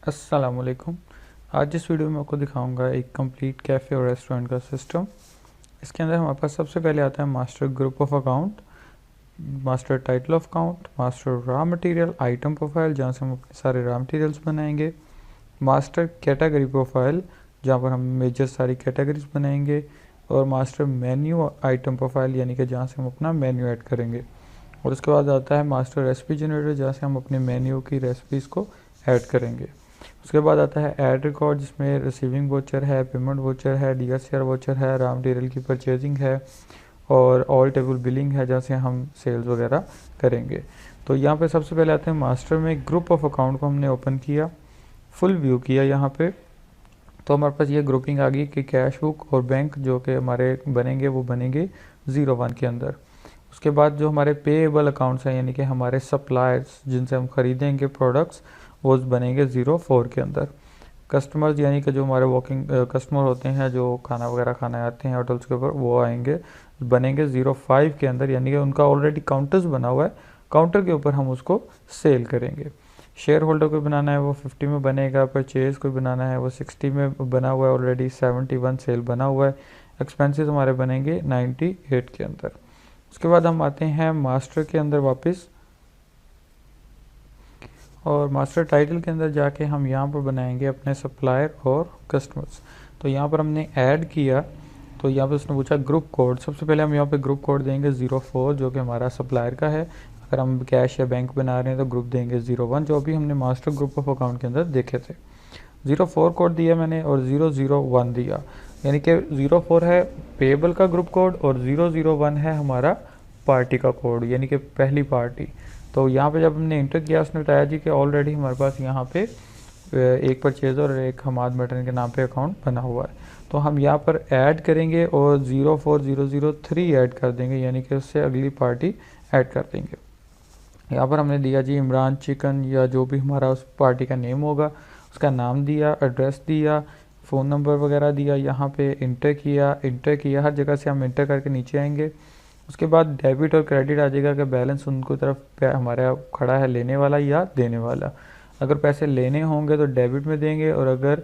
अस्सलामुअलैकुम। आज इस वीडियो में आपको दिखाऊंगा एक कंप्लीट कैफ़े और रेस्टोरेंट का सिस्टम। इसके अंदर हमारे पास सबसे पहले आता है master group of account, master title of account, master raw material item profile जहाँ से हम अपने सारे रॉ मटेरियल्स बनाएंगे, मास्टर कैटेगरी प्रोफाइल जहाँ पर हम मेजर सारी कैटेगरीज बनाएंगे, और मास्टर मेन्यू आइटम प्रोफाइल यानी कि जहाँ से हम अपना मेन्यू ऐड करेंगे। और उसके बाद आता है मास्टर रेसिपी जनरेटर जहाँ से हम अपने मेन्यू की रेसिपीज़ को ऐड करेंगे। उसके बाद आता है ऐड रिकॉर्ड जिसमें रिसीविंग वोचर है, पेमेंट वोचर है, DSCR वोचर है, रॉ मटेरियल की परचेजिंग है और ऑल टेबल बिलिंग है जहाँ से हम सेल्स वगैरह करेंगे। तो यहाँ पे सबसे पहले आते हैं मास्टर में ग्रुप ऑफ अकाउंट को हमने ओपन किया, फुल व्यू किया। यहाँ पे तो हमारे पास ये ग्रुपिंग आ गई कि कैश बुक और बैंक जो कि हमारे बनेंगे वो बनेंगे 01 के अंदर। उसके बाद जो हमारे पेएबल अकाउंट्स हैं यानी कि हमारे सप्लायर्स जिनसे हम खरीदेंगे प्रोडक्ट्स वो बनेंगे 04 के अंदर। कस्टमर्स यानी कि जो हमारे वॉकिंग कस्टमर होते हैं जो खाना वगैरह खाने आते हैं होटल्स के ऊपर वो आएंगे बनेंगे 05 के अंदर, यानी कि उनका ऑलरेडी काउंटर्स बना हुआ है, काउंटर के ऊपर हम उसको सेल करेंगे। शेयर होल्डर को बनाना है वो 50 में बनेगा, परचेज को बनाना है वो 60 में बना हुआ है, ऑलरेडी 71 सेल बना हुआ है। एक्सपेंसेस हमारे बनेंगे 98 के अंदर। उसके बाद हम आते हैं मास्टर के अंदर वापस, और मास्टर टाइटल के अंदर जाके हम यहाँ पर बनाएंगे अपने सप्लायर और कस्टमर्स। तो यहाँ पर हमने ऐड किया तो यहाँ पर उसने पूछा ग्रुप कोड। सबसे पहले हम यहाँ पे ग्रुप कोड देंगे 04 जो कि हमारा सप्लायर का है। अगर हम कैश या बैंक बना रहे हैं तो ग्रुप देंगे 01 जो अभी हमने मास्टर ग्रुप ऑफ अकाउंट के अंदर देखे थे। 04 कोड दिया मैंने और 001 दिया, यानी कि 04 है पेएबल का ग्रुप कोड और 001 है हमारा पार्टी का कोड यानी कि पहली पार्टी। तो यहाँ पे जब हमने इंटर किया उसने बताया जी कि ऑलरेडी हमारे पास यहाँ पे एक परचेज़र और एक हमाद मटन के नाम पे अकाउंट बना हुआ है। तो हम यहाँ पर ऐड करेंगे और 04003 ऐड कर देंगे यानी कि उससे अगली पार्टी ऐड कर देंगे। यहाँ पर हमने दिया जी इमरान चिकन या जो भी हमारा उस पार्टी का नेम होगा उसका नाम दिया, एड्रेस दिया, फ़ोन नंबर वगैरह दिया, यहाँ पे इंटर किया हर जगह से हम इंटर करके नीचे आएंगे। उसके बाद डेबिट और क्रेडिट आ जाएगा कि बैलेंस उनको तरफ हमारा खड़ा है लेने वाला या देने वाला। अगर पैसे लेने होंगे तो डेबिट में देंगे और अगर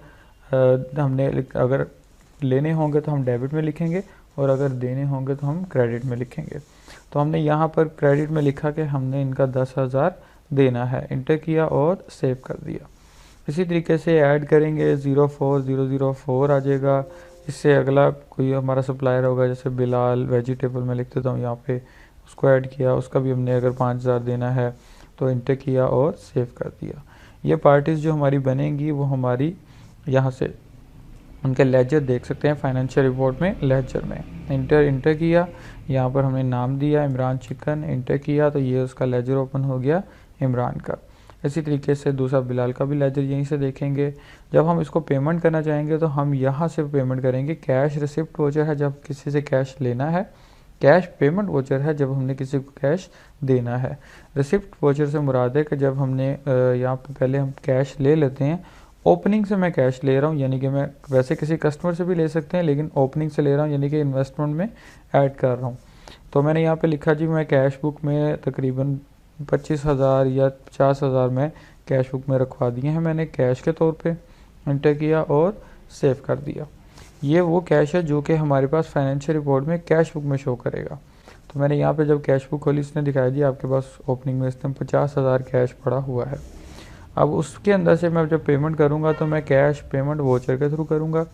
अगर लेने होंगे तो हम डेबिट में लिखेंगे और अगर देने होंगे तो हम क्रेडिट में लिखेंगे। तो हमने यहाँ पर क्रेडिट में लिखा कि हमने इनका 10,000 देना है, इंटर किया और सेव कर दिया। इसी तरीके से ऐड करेंगे 04004 आ जाएगा। इससे अगला कोई हमारा सप्लायर होगा जैसे बिलाल वेजिटेबल में लिख देता हूँ यहाँ पे, उसको ऐड किया, उसका भी हमने अगर 5,000 देना है तो इंटर किया और सेव कर दिया। ये पार्टीज़ जो हमारी बनेंगी वो हमारी यहाँ से उनके लेजर देख सकते हैं फाइनेंशियल रिपोर्ट में, लेजर में इंटर किया, यहाँ पर हमने नाम दिया इमरान चिकन, इंटर किया तो ये उसका लेजर ओपन हो गया इमरान का। इसी तरीके से दूसरा बिलाल का भी लेजर यहीं से देखेंगे। जब हम इसको पेमेंट करना चाहेंगे तो हम यहाँ से पेमेंट करेंगे। कैश रिसिप्ट वोचर है जब किसी से कैश लेना है, कैश पेमेंट वोचर है जब हमने किसी को कैश देना है। रिसिप्ट वोचर से मुराद है कि जब हमने यहाँ पे पहले हम कैश ले लेते हैं, ओपनिंग से मैं कैश ले रहा हूँ यानी कि मैं वैसे किसी कस्टमर से भी ले सकते हैं लेकिन ओपनिंग से ले रहा हूँ यानी कि इन्वेस्टमेंट में ऐड कर रहा हूँ। तो मैंने यहाँ पे लिखा जी मैं कैश बुक में तकरीबन 25,000 या 50,000 में कैश बुक में रखवा दिए हैं मैंने कैश के तौर पे, इंटर किया और सेव कर दिया। ये वो कैश है जो कि हमारे पास फाइनेंशियल रिपोर्ट में कैश बुक में शो करेगा। तो मैंने यहाँ पे जब कैश बुक खोली इसने दिखाया जी आपके पास ओपनिंग में इस टाइम 50,000 कैश पड़ा हुआ है। अब उसके अंदर से मैं जब पेमेंट करूँगा तो मैं कैश पेमेंट वोचर के थ्रू करूँगा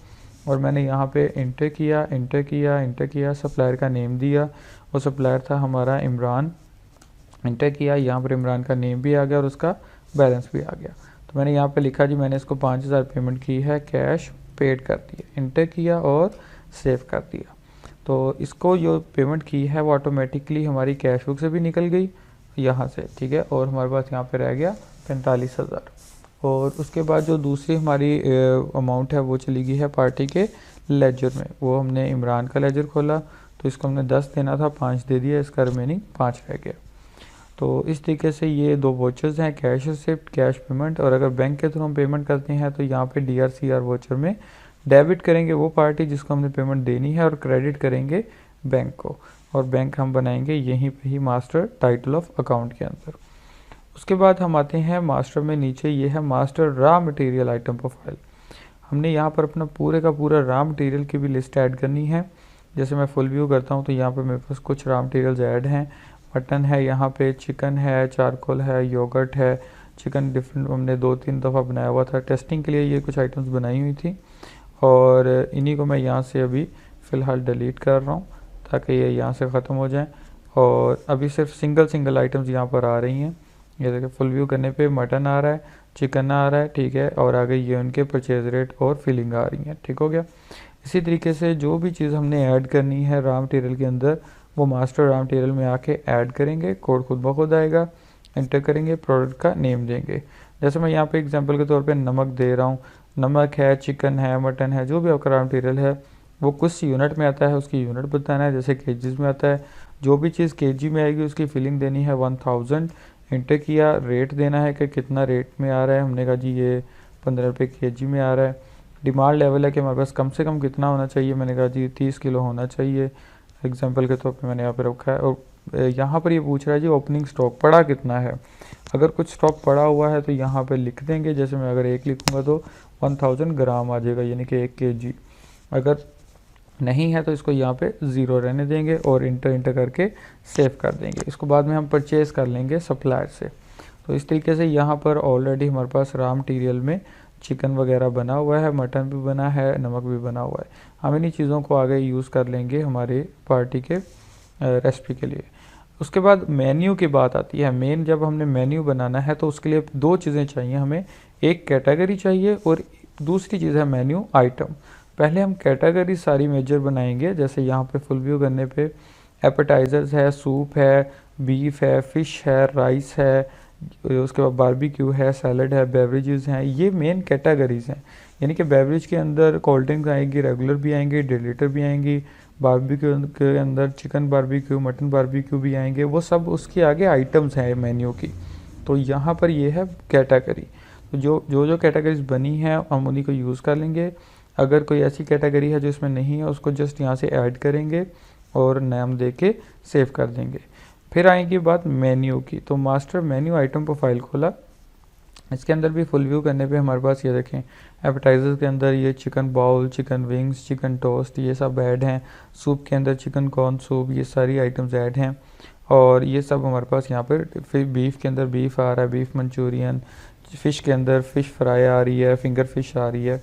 और मैंने यहाँ पे इंटर किया, सप्लायर का नेम दिया, वो सप्लायर था हमारा इमरान, इंटर किया, यहाँ पर इमरान का नेम भी आ गया और उसका बैलेंस भी आ गया। तो मैंने यहाँ पे लिखा जी मैंने इसको 5,000 पेमेंट की है, कैश पेड कर दिया, इंटर किया और सेव कर दिया। तो इसको जो पेमेंट की है वो ऑटोमेटिकली हमारी कैश बुक से भी निकल गई यहाँ से, ठीक है, और हमारे पास यहाँ पे रह गया 45,000। और उसके बाद जो दूसरी हमारी अमाउंट है वो चली गई है पार्टी के लेजर में। वो हमने इमरान का लेजर खोला तो इसको हमने 10 देना था, 5 दे दिया, इसका रिमेनिंग 5 रह गया। तो इस तरीके से ये दो वोचर्स हैं, कैश रिसिप्ट, कैश पेमेंट। और अगर बैंक के थ्रू हम पेमेंट करते हैं तो यहाँ पे DRCR वोचर में डेबिट करेंगे वो पार्टी जिसको हमने पेमेंट देनी है और क्रेडिट करेंगे बैंक को, और बैंक हम बनाएंगे यहीं पे ही मास्टर टाइटल ऑफ अकाउंट के अंदर। उसके बाद हम आते हैं मास्टर में, नीचे ये है master raw material item profile. हमने यहाँ पर अपना पूरे का पूरा रॉ मटेरियल की भी लिस्ट ऐड करनी है। जैसे मैं फुल व्यू करता हूँ तो यहाँ पर मेरे पास कुछ रॉ मटेरियल्स ऐड हैं। मटन है, यहाँ पे चिकन है, चारकोल है, योगर्ट है, चिकन डिफरेंट हमने 2-3 दफ़ा बनाया हुआ था टेस्टिंग के लिए, ये कुछ आइटम्स बनाई हुई थी और इन्हीं को मैं यहाँ से अभी फ़िलहाल डिलीट कर रहा हूँ ताकि ये यहाँ से ख़त्म हो जाए। और अभी सिर्फ सिंगल आइटम्स यहाँ पर आ रही हैं। ये देखिए फुल व्यू करने पे मटन आ रहा है, चिकन आ रहा है, ठीक है, और आगे ये उनके परचेज रेट और फिलिंग आ रही है, ठीक हो गया। इसी तरीके से जो भी चीज़ हमने ऐड करनी है रॉ मटेरियल के अंदर वो मास्टर रॉ मटेरियल में आके ऐड करेंगे, कोड खुद ब खुद आएगा, एंटर करेंगे, प्रोडक्ट का नेम देंगे। जैसे मैं यहाँ पे एग्जांपल के तौर पे नमक दे रहा हूँ, नमक है, चिकन है, मटन है, जो भी आपका रॉ मटेरियल है वो कुछ यूनिट में आता है, उसकी यूनिट बताना है, जैसे केजीज में आता है। जो भी चीज़ केजी में आएगी उसकी फिलिंग देनी है 1000, एंटर किया, रेट देना है कि कितना रेट में आ रहा है, हमने कहा जी ये 15 रुपये केजी में आ रहा है। डिमांड लेवल है कि हमारे पास कम से कम कितना होना चाहिए, मैंने कहा जी 30 किलो होना चाहिए, एग्जांपल के तौर पे मैंने यहाँ पे रखा है। और यहाँ पर ये पूछ रहा है जी ओपनिंग स्टॉक पड़ा कितना है। अगर कुछ स्टॉक पड़ा हुआ है तो यहाँ पे लिख देंगे, जैसे मैं अगर 1 लिखूँगा तो 1000 ग्राम आ जाएगा, यानी कि 1 केजी। अगर नहीं है तो इसको यहाँ पे 0 रहने देंगे और इंटर करके सेव कर देंगे। इसको बाद में हम परचेज़ कर लेंगे सप्लायर से। तो इस तरीके से यहाँ पर ऑलरेडी हमारे पास रॉ मटेरियल में चिकन वगैरह बना हुआ है, मटन भी बना है, नमक भी बना हुआ है। हम इन्हीं चीज़ों को आगे यूज़ कर लेंगे हमारे पार्टी के रेसिपी के लिए। उसके बाद मेन्यू की बात आती है। मेन जब हमने मेन्यू बनाना है तो उसके लिए 2 चीज़ें चाहिए हमें, एक कैटेगरी चाहिए और दूसरी चीज़ है मेन्यू आइटम। पहले हम कैटेगरी सारी मेजर बनाएंगे, जैसे यहाँ पे फुल व्यू करने पे एपेटाइजर्स है, सूप है, बीफ है, फ़िश है, राइस है, उसके बाद बारबेक्यू है, सैलड है, बेवरेजेस हैं, ये मेन कैटेगरीज़ हैं। यानी कि बेवरेज के अंदर कोल्ड ड्रिंक आएंगी, रेगुलर भी आएंगी, डेलीटर भी आएंगी, बारबेक्यू के अंदर चिकन बारबेक्यू, मटन बारबेक्यू भी आएंगे, वो सब उसके आगे आइटम्स हैं मेन्यू की। तो यहाँ पर ये है कैटेगरी। तो जो कैटेगरीज बनी हैं हम उन्हीं को यूज़ कर लेंगे। अगर कोई ऐसी कैटेगरी है जो इसमें नहीं है उसको जस्ट यहाँ से ऐड करेंगे और नाम दे के सेव कर देंगे। फिर आएगी बात मेन्यू की। तो मास्टर मेन्यू आइटम प्रोफाइल खोला, इसके अंदर भी फुल व्यू करने पे हमारे पास ये देखें एपेटाइजर के अंदर ये chicken bowl, chicken wings, chicken toast, ये सब ऐड हैं। सूप के अंदर चिकन कॉर्न सूप, ये सारी आइटम्स ऐड हैं। और ये सब हमारे पास यहाँ पर फिर बीफ के अंदर बीफ आ रहा है, बीफ मंचूरियन, फ़िश के अंदर फ़िश फ्राई आ रही है, फिंगर फिश आ रही है।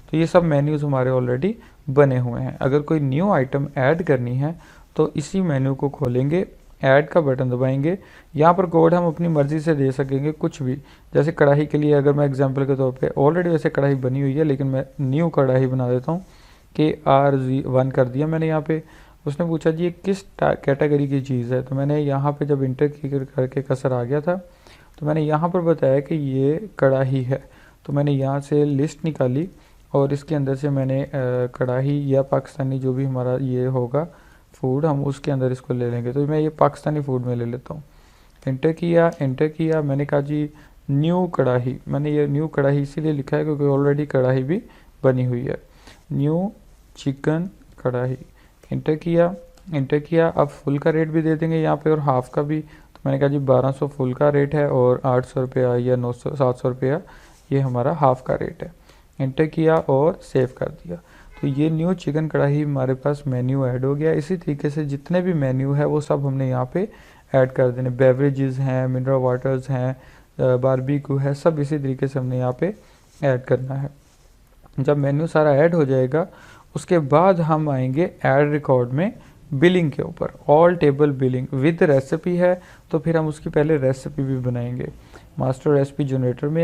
तो ये सब मेन्यूज़ हमारे ऑलरेडी बने हुए हैं। अगर कोई न्यू आइटम ऐड करनी है तो इसी मेन्यू को खोलेंगे, ऐड का बटन दबाएंगे। यहाँ पर कोड हम अपनी मर्ज़ी से दे सकेंगे कुछ भी। जैसे कढ़ाई के लिए अगर मैं एग्जांपल के तौर पे ऑलरेडी वैसे कढ़ाई बनी हुई है लेकिन मैं न्यू कढ़ाई बना देता हूँ कि RZ1 कर दिया मैंने यहाँ पे। उसने पूछा जी ये किस कैटेगरी की चीज़ है, तो मैंने यहाँ पे जब इंटर करके कसर आ गया था तो मैंने यहाँ पर बताया कि ये कढ़ाई है। तो मैंने यहाँ से लिस्ट निकाली और इसके अंदर से मैंने कढ़ाई या पाकिस्तानी जो भी हमारा ये होगा फूड हम उसके अंदर इसको ले लेंगे। तो मैं ये पाकिस्तानी फूड में ले लेता हूँ। एंटर किया, मैंने कहा जी न्यू कढ़ाई। मैंने ये न्यू कढ़ाई इसीलिए लिखा है क्योंकि ऑलरेडी कढ़ाई भी बनी हुई है। न्यू चिकन कढ़ाई, एंटर किया। अब फुल का रेट भी दे देंगे यहाँ पे और हाफ़ का भी। तो मैंने कहा जी 1200 फुल का रेट है और 800 रुपया या 700 रुपया ये हमारा हाफ़ का रेट है। एंटर किया और सेव कर दिया। तो ये न्यू चिकन कढ़ाई हमारे पास मेन्यू ऐड हो गया। इसी तरीके से जितने भी मेन्यू है वो सब हमने यहाँ पे ऐड कर देने। बेवरेजेस हैं, मिनरल वाटर्स हैं, बारबेक्यू है, सब इसी तरीके से हमने यहाँ पे ऐड करना है। जब मेन्यू सारा ऐड हो जाएगा उसके बाद हम आएंगे ऐड रिकॉर्ड में बिलिंग के ऊपर। All table billing with recipe है तो फिर हम उसकी पहले रेसिपी भी बनाएंगे। मास्टर रेसिपी जनरेटर में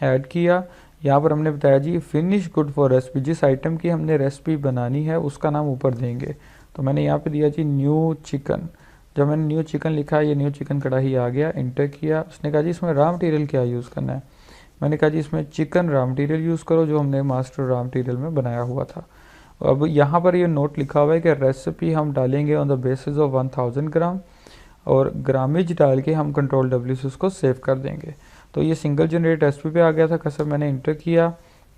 ऐड किया। यहाँ पर हमने बताया जी फिनिश गुड फॉर रेसिपी, जिस आइटम की हमने रेसिपी बनानी है उसका नाम ऊपर देंगे। तो मैंने यहाँ पे दिया जी न्यू चिकन। जब मैंने न्यू चिकन लिखा ये न्यू चिकन कढ़ाई आ गया। इंटर किया, उसने कहा जी इसमें रॉ मटेरियल क्या यूज़ करना है। मैंने कहा जी इसमें चिकन रॉ मटेरियल यूज़ करो जो हमने मास्टर रॉ मटेरियल में बनाया हुआ था। अब यहाँ पर ये नोट लिखा हुआ है कि रेसिपी हम डालेंगे ऑन द बेसिस ऑफ 1000 ग्राम और ग्रामेज डाल के हम कंट्रोल W से उसको सेव कर देंगे। तो ये सिंगल जनरेट रेसिपी पे आ गया था कसर, मैंने इंटर किया।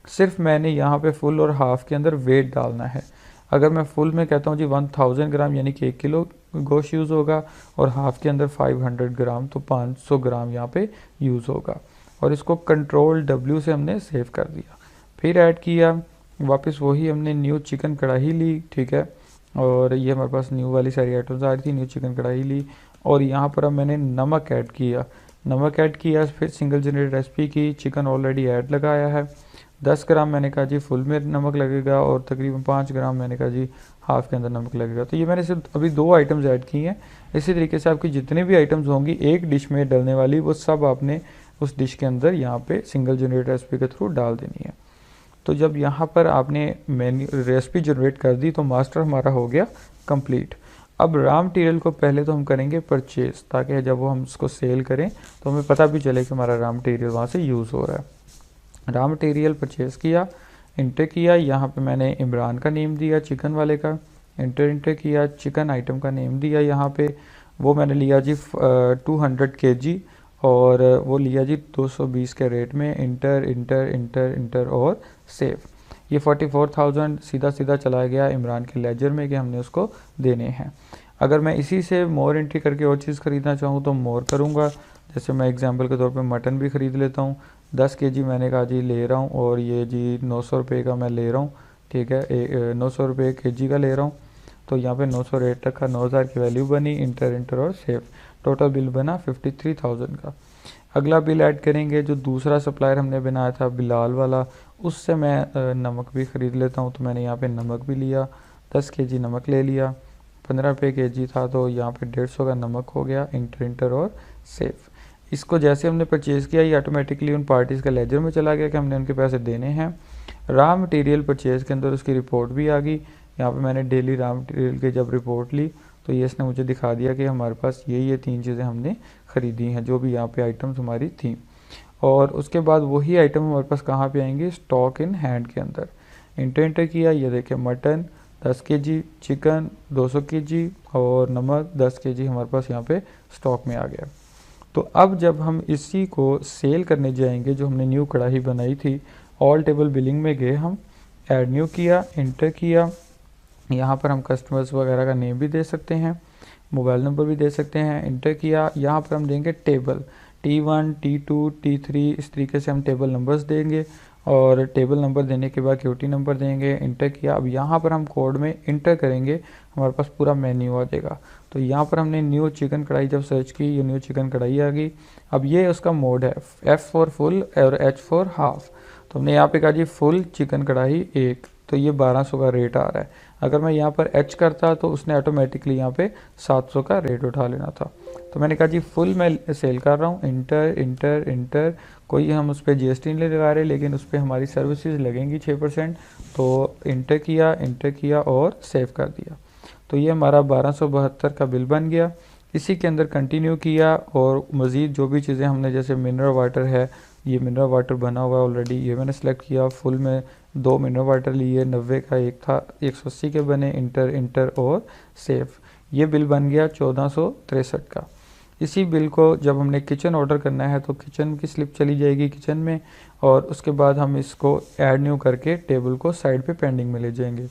सिर्फ मैंने यहाँ पे फुल और हाफ़ के अंदर वेट डालना है। अगर मैं फुल में कहता हूँ जी 1000 ग्राम यानी कि 1 किलो गोश्त यूज़ होगा और हाफ़ के अंदर 500 ग्राम, तो 500 ग्राम यहाँ पे यूज़ होगा। और इसको कंट्रोल W से हमने सेव कर दिया। फिर ऐड किया, वापस वही हमने न्यू चिकन कढ़ाई ली, ठीक है, और ये हमारे पास न्यू वाली सारी आइटम्स आ रही थी, न्यू चिकन कढ़ाई ली और यहाँ पर अब मैंने नमक ऐड किया, फिर सिंगल जनरेट रेसिपी की, चिकन ऑलरेडी ऐड लगाया है। 10 ग्राम मैंने कहा जी फुल में नमक लगेगा और तकरीबन 5 ग्राम मैंने कहा जी हाफ़ के अंदर नमक लगेगा। तो ये मैंने सिर्फ अभी 2 आइटम्स ऐड की हैं। इसी तरीके से आपकी जितने भी आइटम्स होंगी एक डिश में डलने वाली, वो सब आपने उस डिश के अंदर यहाँ पे सिंगल जनरेट रेसिपी के थ्रू डाल देनी है। तो जब यहाँ पर आपने मेन्यू रेसिपी जनरेट कर दी तो मास्टर हमारा हो गया कंप्लीट। अब रॉ मटेरियल को पहले तो हम करेंगे परचेज़, ताकि जब वो हम इसको सेल करें तो हमें पता भी चले कि हमारा रॉ मटेरियल वहाँ से यूज़ हो रहा है। रॉ मटेरियल परचेज़ किया, इंटर किया, यहाँ पे मैंने इमरान का नेम दिया चिकन वाले का, इंटर किया, चिकन आइटम का नेम दिया, यहाँ पे वो मैंने लिया जी 200 kg और वो लिया जी 220 के रेट में, इंटर और सेव। ये 44,000 सीधा सीधा चला गया इमरान के लेजर में कि हमने उसको देने हैं। अगर मैं इसी से मोर एंट्री करके और चीज़ ख़रीदना चाहूँ तो मोर करूँगा। जैसे मैं एग्जांपल के तौर पे मटन भी ख़रीद लेता हूँ, 10 kg मैंने कहा जी ले रहा हूँ और ये जी 900 रुपये का मैं ले रहा हूँ, ठीक है, 900 रुपये kg का ले रहा हूँ। तो यहाँ पे 900 रेट रखा, 9000 की वैल्यू बनी, इंटर और सेव, टोटल बिल बना 53,000 का। अगला बिल ऐड करेंगे, जो दूसरा सप्लायर हमने बनाया था बिलाल वाला, उससे मैं नमक भी ख़रीद लेता हूँ। तो मैंने यहाँ पे नमक भी लिया, 10 kg नमक ले लिया, 15 रुपये kg था, तो यहाँ पे 150 का नमक हो गया, इंटर और सेव। इसको जैसे हमने परचेज़ किया ये ऑटोमेटिकली उन पार्टीज़ का लेजर में चला गया कि हमने उनके पैसे देने हैं। रॉ मटेरियल परचेज़ के अंदर उसकी रिपोर्ट भी आ गई। यहाँ पे मैंने डेली रॉ मटेरियल की जब रिपोर्ट ली तो ये इसने मुझे दिखा दिया कि हमारे पास ये 3 चीज़ें हमने ख़रीदी हैं, जो भी यहाँ पे आइटम्स हमारी थी। और उसके बाद वही आइटम हमारे पास कहाँ पे आएंगे, स्टॉक इन हैंड के अंदर। इंटर किया, ये देखिए मटन 10 kg, चिकन 200 kg और नमक 10 kg हमारे पास यहाँ पे स्टॉक में आ गया। तो अब जब हम इसी को सेल करने जाएंगे, जो हमने न्यू कढ़ाई बनाई थी, ऑल टेबल बिलिंग में गए हम, ऐड न्यू किया, इंटर किया, यहाँ पर हम कस्टमर्स वगैरह का नेम भी दे सकते हैं, मोबाइल नंबर भी दे सकते हैं, इंटर किया, यहाँ पर हम देंगे टेबल T1, T2, T3, इस तरीके से हम टेबल नंबर्स देंगे और टेबल नंबर देने के बाद QT नंबर देंगे, इंटर किया। अब यहाँ पर हम कोड में इंटर करेंगे, हमारे पास पूरा मेन्यू आ जाएगा। तो यहाँ पर हमने न्यू चिकन कढ़ाई जब सर्च की, ये न्यू चिकन कढ़ाई आ गई। अब ये उसका मोड है, F फॉर फुल और H फॉर हाफ। तो हमने यहाँ पे कहा जी फुल चिकन कढ़ाई 1, तो ये 1200 का रेट आ रहा है। अगर मैं यहाँ पर H करता तो उसने ऑटोमेटिकली यहाँ पे 700 का रेट उठा लेना था। तो मैंने कहा जी फुल मैं सेल कर रहा हूँ, इंटर, कोई हम उस पर GST नहीं लगा रहे, लेकिन उस पर हमारी सर्विसेज लगेंगी 6%। तो इंटर किया और सेव कर दिया। तो ये हमारा 1272 का बिल बन गया। इसी के अंदर कंटिन्यू किया और मज़ीद जो भी चीज़ें हमने, जैसे मिनरल वाटर है, ये मिनरल वाटर बना हुआ है ऑलरेडी, ये मैंने सेलेक्ट किया, फुल में 2 मिनरल वाटर लिए, 90 का एक था, 180 के बने, इंटर और सेव। ये बिल बन गया 1463 का। इसी बिल को जब हमने किचन ऑर्डर करना है तो किचन की स्लिप चली जाएगी किचन में, और उसके बाद हम इसको ऐड न्यू करके टेबल को साइड पे पेंडिंग में ले जाएंगे।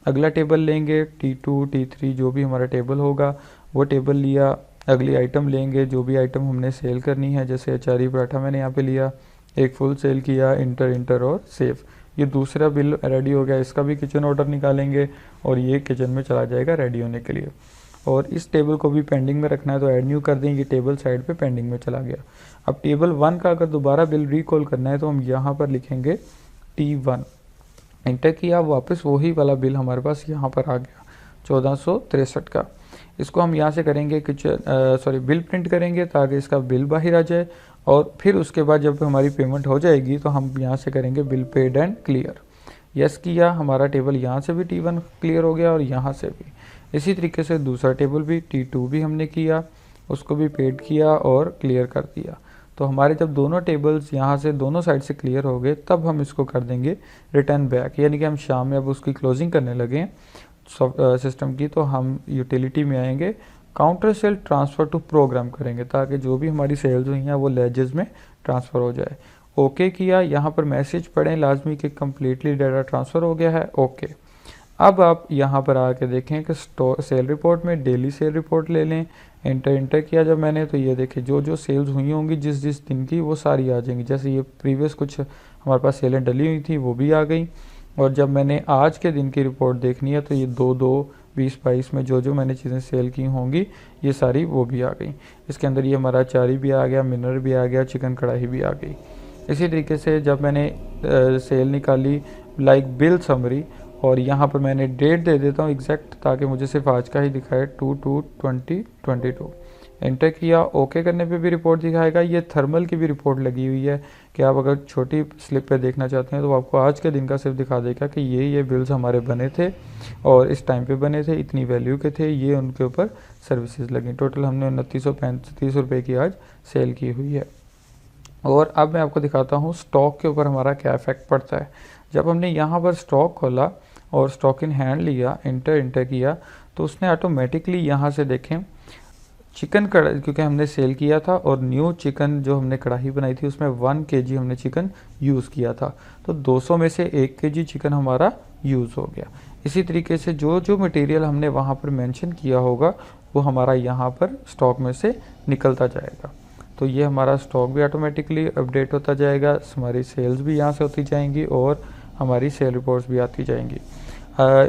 अगला टेबल लेंगे, T2, T3 जो भी हमारा टेबल होगा वो टेबल लिया। अगली आइटम लेंगे, जो भी आइटम हमने सेल करनी है, जैसे अचारी पराठा मैंने यहाँ पे लिया, एक फुल सेल किया, इंटर और सेव। ये दूसरा बिल रेडी हो गया, इसका भी किचन ऑर्डर निकालेंगे और ये किचन में चला जाएगा रेडी होने के लिए। और इस टेबल को भी पेंडिंग में रखना है तो ऐड न्यू कर दें, ये टेबल साइड पे पेंडिंग में चला गया। अब टेबल 1 का अगर दोबारा बिल रिकॉल करना है तो हम यहाँ पर लिखेंगे T1, इंटर किया, वापस वही वाला बिल हमारे पास यहाँ पर आ गया 1463 का। इसको हम यहाँ से करेंगे बिल प्रिंट करेंगे ताकि इसका बिल बाहर आ जाए, और फिर उसके बाद जब हमारी पेमेंट हो जाएगी तो हम यहाँ से करेंगे bill paid and clear. Yes किया, हमारा टेबल यहाँ से भी T1 क्लियर हो गया और यहाँ से भी। इसी तरीके से दूसरा टेबल भी T2 भी हमने किया, उसको भी पेड किया और क्लियर कर दिया। तो हमारे जब दोनों टेबल्स यहाँ से दोनों साइड से क्लियर हो गए तब हम इसको कर देंगे रिटर्न बैक, यानी कि हम शाम में अब उसकी क्लोजिंग करने लगे सिस्टम की, तो हम यूटिलिटी में आएंगे, counter sale transfer to program करेंगे ताकि जो भी हमारी सेल्स हुई हैं वो लेजेस में ट्रांसफ़र हो जाए। ओके किया, यहाँ पर मैसेज पढ़ें लाजमी कि कम्प्लीटली डाटा ट्रांसफ़र हो गया है, ओके। अब आप यहाँ पर आके देखें कि सेल रिपोर्ट में डेली सेल रिपोर्ट ले लें। इंटर किया जब मैंने, तो ये देखें जो जो सेल्स हुई होंगी जिस जिस दिन की, वो सारी आ जाएंगी। जैसे ये प्रीवियस कुछ हमारे पास सेलें डली हुई थी वो भी आ गई। और जब मैंने आज के दिन की रिपोर्ट देखनी है तो ये 2/2/2022 में जो जो मैंने चीज़ें सेल की होंगी ये सारी वो भी आ गई। इसके अंदर ये हमारा चारी भी आ गया, मिनर भी आ गया, चिकन कढ़ाई भी आ गई। इसी तरीके से जब मैंने सेल निकाली लाइक बिल समरी, और यहाँ पर मैंने डेट दे देता हूँ एग्जैक्ट, ताकि मुझे सिर्फ आज का ही दिखाए 2/2/2022। एंटर किया, ओके करने पे भी रिपोर्ट दिखाएगा। ये थर्मल की भी रिपोर्ट लगी हुई है कि आप अगर छोटी स्लिप पे देखना चाहते हैं तो आपको आज के दिन का सिर्फ दिखा देगा कि ये बिल्स हमारे बने थे और इस टाइम पे बने थे, इतनी वैल्यू के थे, ये उनके ऊपर सर्विसेज लगी। टोटल हमने 2935 रुपये की आज सेल की हुई है। और अब मैं आपको दिखाता हूँ स्टॉक के ऊपर हमारा क्या इफेक्ट पड़ता है। जब हमने यहाँ पर स्टॉक खोला और स्टॉक इन हैंड लिया, इंटर किया, तो उसने ऑटोमेटिकली यहाँ से देखें चिकन कढ़ाई, क्योंकि हमने सेल किया था और न्यू चिकन जो हमने कढ़ाई बनाई थी उसमें 1 kg हमने चिकन यूज़ किया था, तो 200 में से 1 kg चिकन हमारा यूज़ हो गया। इसी तरीके से जो जो मटेरियल हमने वहाँ पर मेंशन किया होगा वो हमारा यहाँ पर स्टॉक में से निकलता जाएगा। तो ये हमारा स्टॉक भी ऑटोमेटिकली अपडेट होता जाएगा, हमारी सेल्स भी यहाँ से होती जाएंगी और हमारी सेल रिपोर्ट्स भी आती जाएंगी।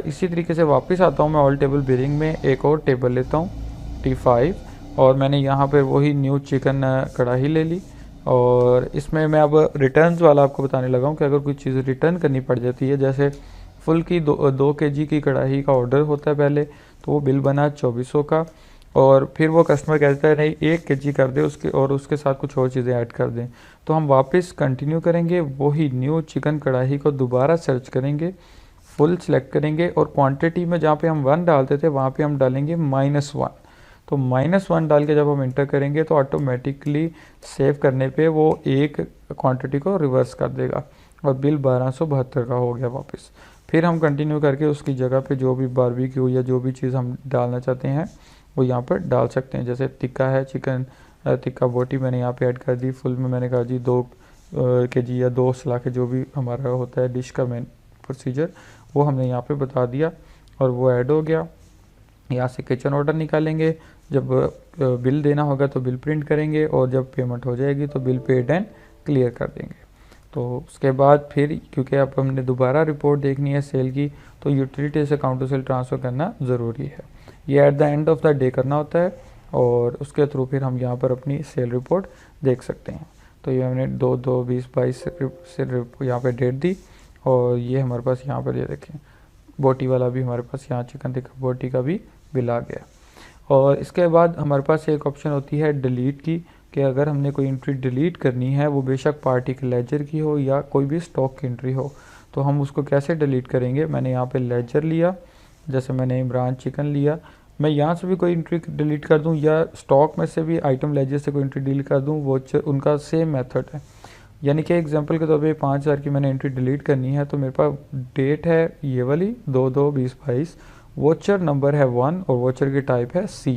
इसी तरीके से वापस आता हूँ मैं ऑल टेबल बिलिंग में, एक और टेबल लेता हूँ T5, और मैंने यहाँ पर वही न्यू चिकन कढ़ाई ले ली। और इसमें मैं अब रिटर्न्स वाला आपको बताने लगा हूँ कि अगर कोई चीज़ रिटर्न करनी पड़ जाती है, जैसे फुल की 2 kg की कढ़ाई का ऑर्डर होता है पहले, तो वो बिल बना 2400 का, और फिर वो कस्टमर कहता है नहीं 1 kg कर दे उसके, और उसके साथ कुछ और चीज़ें ऐड कर दें, तो हम वापस कंटिन्यू करेंगे, वही न्यू चिकन कढ़ाई को दोबारा सर्च करेंगे, फुल सेलेक्ट करेंगे, और क्वांटिटी में जहाँ पे हम 1 डालते थे वहाँ पे हम डालेंगे -1। तो -1 डाल के जब हम इंटर करेंगे तो ऑटोमेटिकली सेव करने पे वो एक क्वांटिटी को रिवर्स कर देगा और बिल 1272 का हो गया वापस। फिर हम कंटिन्यू करके उसकी जगह पे जो भी बारबेक्यू या जो भी चीज़ हम डालना चाहते हैं वो यहाँ पर डाल सकते हैं। जैसे टिक्का है, चिकन टिक्का बोटी मैंने यहाँ पे ऐड कर दी, फुल में मैंने कहा जी 2 kg या 2 सलाखे जो भी हमारा होता है डिश का मेन प्रोसीजर, वो हमने यहाँ पे बता दिया और वो ऐड हो गया। यहाँ से किचन ऑर्डर निकालेंगे, जब बिल देना होगा तो बिल प्रिंट करेंगे, और जब पेमेंट हो जाएगी तो बिल पेड एंड क्लियर कर देंगे। तो उसके बाद फिर क्योंकि अब हमने दोबारा रिपोर्ट देखनी है सेल की, तो यूटिलिटी से अकाउंट टू सेल ट्रांसफ़र करना ज़रूरी है। ये at the end of the day करना होता है, और उसके थ्रू फिर हम यहाँ पर अपनी सेल रिपोर्ट देख सकते हैं। तो ये हमने 2/2/2022 से यहाँ पर डेट दी, और ये हमारे पास यहाँ पर ये देखें बोटी वाला भी हमारे पास यहाँ चिकन टिक्का बोटी का भी बिल आ गया। और इसके बाद हमारे पास एक ऑप्शन होती है डिलीट की, कि अगर हमने कोई एंट्री डिलीट करनी है, वो बेशक पार्टी के लेजर की हो या कोई भी स्टॉक की एंट्री हो, तो हम उसको कैसे डिलीट करेंगे। मैंने यहाँ पे लेजर लिया, जैसे मैंने इमरान चिकन लिया, मैं यहाँ से भी कोई एंट्री डिलीट कर दूँ या स्टॉक में से भी आइटम लेजर से कोई एंट्री डिलीट कर दूँ, वो उनका सेम मेथड है। यानी कि एग्जांपल के तौर पे 5000 की मैंने एंट्री डिलीट करनी है, तो मेरे पास डेट है ये वाली 2/2/2022, वोचर नंबर है 1 और वोचर की टाइप है C।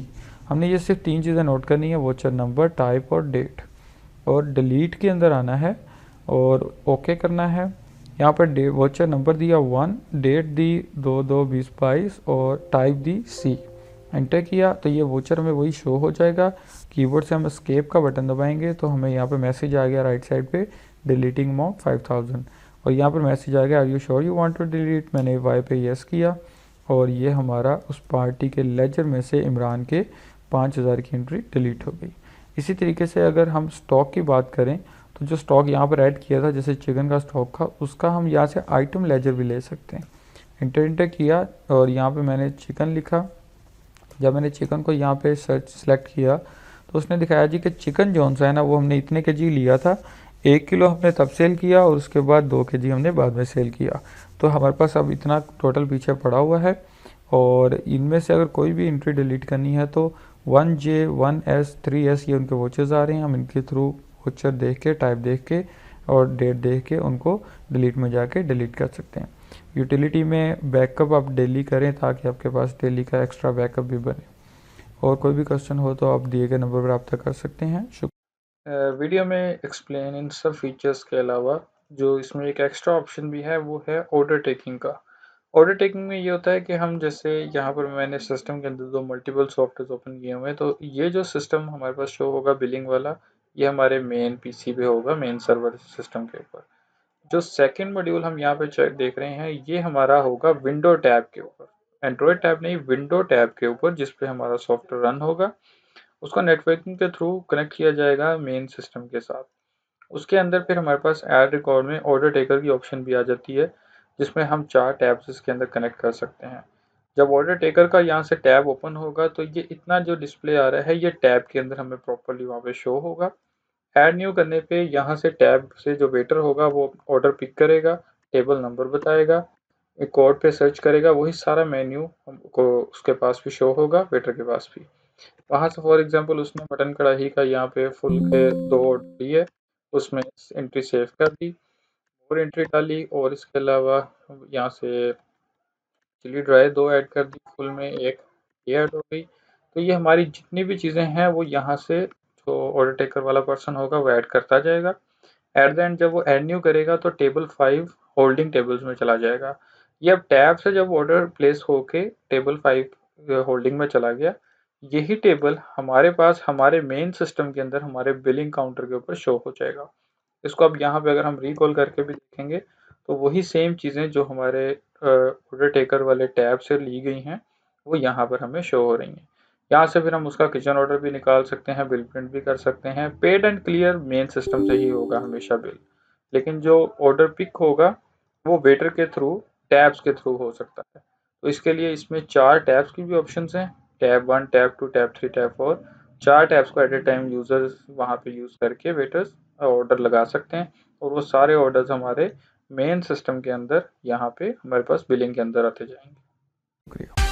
हमने ये सिर्फ 3 चीज़ें नोट करनी है, वोचर नंबर, टाइप और डेट, और डिलीट के अंदर आना है और ओके करना है। यहाँ पर वोचर नंबर दिया 1, डेट दी 2/2/2022 और टाइप दी C। एंटर किया तो ये वोचर हमें वही शो हो जाएगा। कीबोर्ड से हम एस्केप का बटन दबाएंगे तो हमें यहाँ पे मैसेज आ गया राइट साइड पे डिलीटिंग अमाउंट 5000, और यहाँ पर मैसेज आ गया are you sure you want to delete. मैंने वाई पे यस किया, और ये हमारा उस पार्टी के लेजर में से इमरान के 5000 की एंट्री डिलीट हो गई। इसी तरीके से अगर हम स्टॉक की बात करें, तो जो स्टॉक यहाँ पर ऐड किया था जैसे चिकन का स्टॉक था, उसका हम यहाँ से आइटम लेजर भी ले सकते हैं। इंटर किया और यहाँ पे मैंने चिकन लिखा। जब मैंने चिकन को यहाँ पे सर्च सेलेक्ट किया तो उसने दिखाया जी कि चिकन जौन सा है ना, वो हमने इतने केजी लिया था, 1 किलो हमने तब सेल किया और उसके बाद 2 केजी हमने बाद में सेल किया। तो हमारे पास अब इतना टोटल पीछे पड़ा हुआ है, और इनमें से अगर कोई भी एंट्री डिलीट करनी है तो 1J 1S 3S ये उनके वोचर्स आ रहे हैं, हम इनके थ्रू वोचर देख के, टाइप देख के और डेट देख के उनको डिलीट में जाके डिलीट कर सकते हैं। यूटिलिटी में बैकअप आप डेली करें ताकि आपके पास डेली का एक्स्ट्रा बैकअप भी बने। और कोई भी क्वेश्चन हो तो आप दिए गए नंबर पर रब्ता कर सकते हैं। वीडियो में एक्सप्लेन इन सब फीचर्स के अलावा जो इसमें एक एक्स्ट्रा ऑप्शन भी है वो है ऑर्डर टेकिंग का। ऑर्डर टेकिंग में ये होता है कि हम जैसे यहाँ पर मैंने सिस्टम के अंदर दो मल्टीपल सॉफ्टवेयर ओपन किए हुए हैं, तो ये जो सिस्टम हमारे पास शो होगा बिलिंग वाला, ये हमारे मेन पीसी पे होगा, मेन सर्वर सिस्टम के ऊपर। जो सेकंड मॉड्यूल हम यहाँ पे देख रहे हैं, ये हमारा होगा विंडो टैब के ऊपर, एंड्रॉयड टैब नहीं, विंडो टैब के ऊपर, जिस पे हमारा सॉफ्टवेयर रन होगा। उसको नेटवर्किंग के थ्रू कनेक्ट किया जाएगा मेन सिस्टम के साथ। उसके अंदर फिर हमारे पास ऐड रिकॉर्ड में ऑर्डर टेकर की ऑप्शन भी आ जाती है, जिसमें हम 4 टैब्स इसके अंदर कनेक्ट कर सकते हैं। जब ऑर्डर टेकर का यहाँ से टैब ओपन होगा, तो ये इतना जो डिस्प्ले आ रहा है, ये टैब के अंदर हमें प्रॉपर्ली वहाँ पे शो होगा। ऐड न्यू करने पे यहाँ से टैब से जो वेटर होगा वो ऑर्डर पिक करेगा, टेबल नंबर बताएगा, एक कोड पे सर्च करेगा, वही सारा मेन्यू हमको उसके पास भी शो होगा, वेटर के पास भी। वहाँ से फॉर एग्जांपल उसने मटन कढ़ाई का यहाँ पे फुल के 2 ऑर्डर दिए, उसमें एंट्री सेव कर दी और एंट्री डाली, और इसके अलावा यहाँ से चिली ड्राई 2 ऐड कर दी, फुल में एक ये ऐड हो गई। तो ये हमारी जितनी भी चीज़ें हैं वो यहाँ से जो ऑर्डर टेकर वाला पर्सन होगा वो ऐड करता जाएगा। एट द एंड जब वो ऐड न्यू करेगा तो टेबल 5 होल्डिंग टेबल्स में चला जाएगा। ये अब टैब से जब ऑर्डर प्लेस होके टेबल 5 होल्डिंग में चला गया, यही टेबल हमारे पास हमारे मेन सिस्टम के अंदर हमारे बिलिंग काउंटर के ऊपर शो हो जाएगा। इसको अब यहाँ पे अगर हम रिकॉल करके भी देखेंगे, तो वही सेम चीज़ें जो हमारे ऑर्डर टेकर वाले टैब से ली गई हैं, वो यहाँ पर हमें शो हो रही हैं। यहाँ से फिर हम उसका किचन ऑर्डर भी निकाल सकते हैं, बिल प्रिंट भी कर सकते हैं। Paid and clear main system से ही होगा हमेशा बिल, लेकिन जो ऑर्डर पिक होगा वो वेटर के थ्रू, टैब्स के थ्रू हो सकता है। तो इसके लिए इसमें 4 टैब्स की भी ऑप्शंस हैं, tab 1, tab 2, tab 3, tab 4। 4 tabs को एट ए टाइम यूजर्स वहाँ पे यूज़ करके वेटर्स ऑर्डर लगा सकते हैं, और वो सारे ऑर्डर्स हमारे मेन सिस्टम के अंदर यहाँ पे हमारे पास बिलिंग के अंदर आते जाएंगे। शुक्रिया।